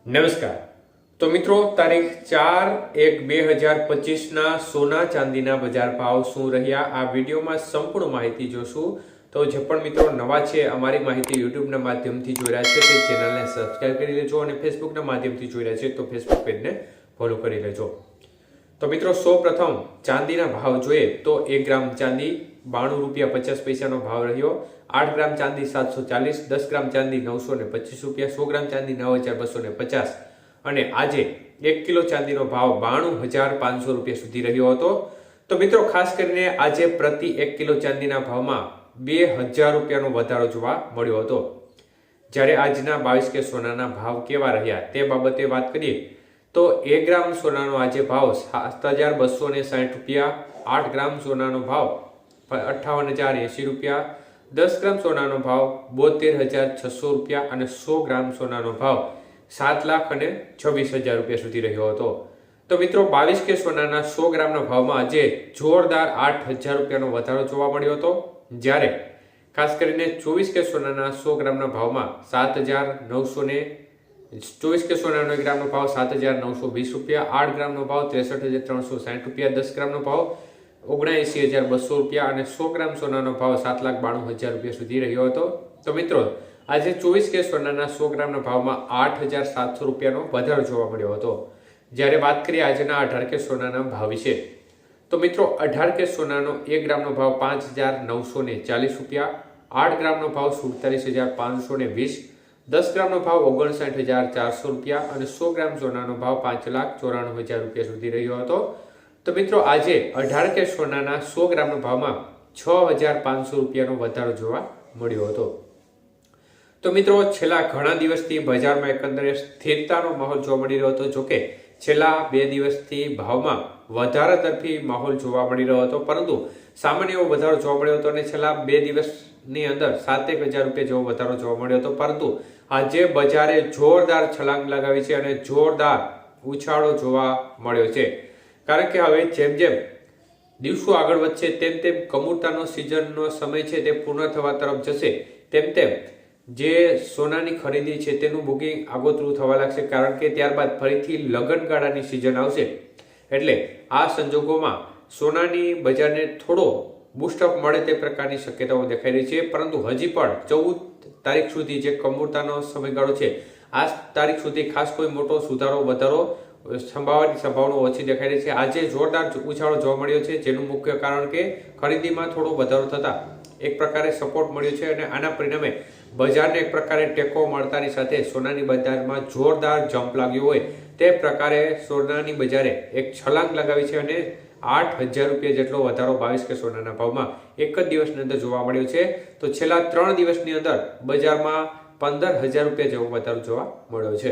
નમસ્કાર। તો મિત્રો તારીખ 4/1/2025 સોના ચાંદીના બજાર ભાવ શું રહ્યા આ વિડીયોમાં સંપૂર્ણ માહિતી જોશું। તો જે પણ મિત્રો નવા છે અમારી માહિતી યુટ્યુબના માધ્યમથી જોઈ રહ્યા છે તે ચેનલને સબસ્ક્રાઇબ કરી લેજો અને ફેસબુકના માધ્યમથી જોઈ રહ્યા છે તો ફેસબુક પેજને ફોલો કરી લેજો। તો મિત્રો સૌપ્રથમ ચાંદીના ભાવ જોઈએ તો 1 ગ્રામ ચાંદી 92 રૂપિયા 50 પૈસાનો ભાવ રહ્યો। 8 ગ્રામ ચાંદી 740, 10 ગ્રામ ચાંદી 925 રૂપિયા, 100 ગ્રામ ચાંદી 9250 અને આજે 1 કિલો ચાંદીનો ભાવ 92500 રૂપિયા સુધી રહ્યો હતો। તો મિત્રો ખાસ કરીને આજે પ્રતિ 1 કિલો ચાંદીના ભાવમાં 2000 રૂપિયાનો વધારો જોવા મળ્યો હતો। જ્યારે આજના 22 કે સોનાના ભાવ કેવા રહ્યા તે બાબતે વાત કરીએ તો 1 ગ્રામ સોનાનો આજે ભાવ 7260 રૂપિયા, 8 ગ્રામ સોનાનો ભાવ 58080 રૂપિયા, 10 ગ્રામ સોનાનો ભાવ 72600 રૂપિયા અને 100 ગ્રામ સોનાનો ભાવ 7,26,000 રૂપિયા સુધી રહ્યો હતો। તો મિત્રો 22 કે સોનાના 100 ગ્રામના ભાવમાં આજે જોરદાર 8000 રૂપિયાનો વધારો જોવા મળ્યો હતો। જ્યારે ખાસ કરીને 24 કે સોનાના 100 ગ્રામના ભાવમાં 24 કે સોનાનો 1 ગ્રામનો ભાવ 7,920 રૂપિયા, 8 ગ્રામનો ભાવ 63,360 રૂપિયા, 10 ગ્રામનો ભાવ 79,200 રૂપિયા અને 100 ગ્રામ સોનાનો ભાવ 7,92,000 રૂપિયા સુધી રહ્યો હતો। તો મિત્રો આજે 24 કે સોનાના 100 ગ્રામના ભાવમાં 8,700 રૂપિયાનો વધારો જોવા મળ્યો હતો। જ્યારે વાત કરીએ આજના 18 કે સોનાના ભાવ વિશે તો મિત્રો 18 કે સોનાનો 1 ગ્રામનો ભાવ 5,940 રૂપિયા, 8 ગ્રામનો ભાવ 47,520, 10 ગ્રામનો ભાવ 59,400 રૂપિયા અને 100 ગ્રામ સોનાનો ભાવ 5,94,000 રૂપિયા સુધી રહ્યો હતો। તો મિત્રો આજે 18 કે સોનાના 100 ગ્રામના ભાવમાં 6,500 રૂપિયાનો વધારો જોવા મળ્યો હતો। તો મિત્રો છેલ્લા ઘણા દિવસથી બજારમાં એકંદરે સ્થિરતાનો માહોલ જોવા મળી રહ્યો હતો। જોકે છેલ્લા 2 દિવસથી ભાવમાં વધારા તરફી માહોલ જોવા મળી રહ્યો હતો, પરંતુ સામાન્ય એવો વધારો જોવા મળ્યો હતો અને છેલ્લા 2 દિવસની અંદર 7,000 રૂપિયા જેવો વધારો જોવા મળ્યો હતો। પરંતુ આજે બજારે જોરદાર છલાંગ લગાવી છે અને જોરદાર ઉછાળો જોવા મળ્યો છે, કારણ કે હવે જેમ જેમ દિવસો આગળ વધશે તેમ તેમ કમૂરતાનો સિઝનનો સમય છે તે પૂર્ણ થવા તરફ જશે, તેમ તેમ જે સોનાની ખરીદી છે તેનું બુકિંગ આગોતરું થવા લાગશે, કારણ કે ત્યારબાદ ફરીથી લગ્નગાળાની સિઝન આવશે। એટલે આ સંજોગોમાં સોનાની બજારને થોડો બૂસ્ટઅપ મળે તે પ્રકારની શક્યતાઓ દેખાઈ રહી છે। પરંતુ હજી પણ 14 તારીખ સુધી જે કમૂરતાનો સમયગાળો છે આ તારીખ સુધી ખાસ કોઈ મોટો સુધારો વધારો સંભાવવાની સંભાવના ઓછી દેખાઈ રહી છે। આજે જોરદાર ઉછાળો જોવા મળ્યો છે, જેનું મુખ્ય કારણ કે ખરીદીમાં થોડો વધારો થતા એક પ્રકારે સપોર્ટ મળ્યો છે અને આના પરિણામે બજારને એક પ્રકારે ટેકો મળતાની સાથે સોનાની બજારમાં જોરદાર જમ્પ લાગ્યો હોય તે પ્રકારે સોનાની બજારે એક છલાંગ લગાવી છે અને 8,000 રૂપિયા જેટલો વધારો 22 કે સોનાના ભાવમાં એક જ દિવસની અંદર જોવા મળ્યો છે। તો છેલ્લા 3 દિવસની અંદર બજારમાં 15,000 રૂપિયા જેવો વધારો જોવા મળ્યો છે।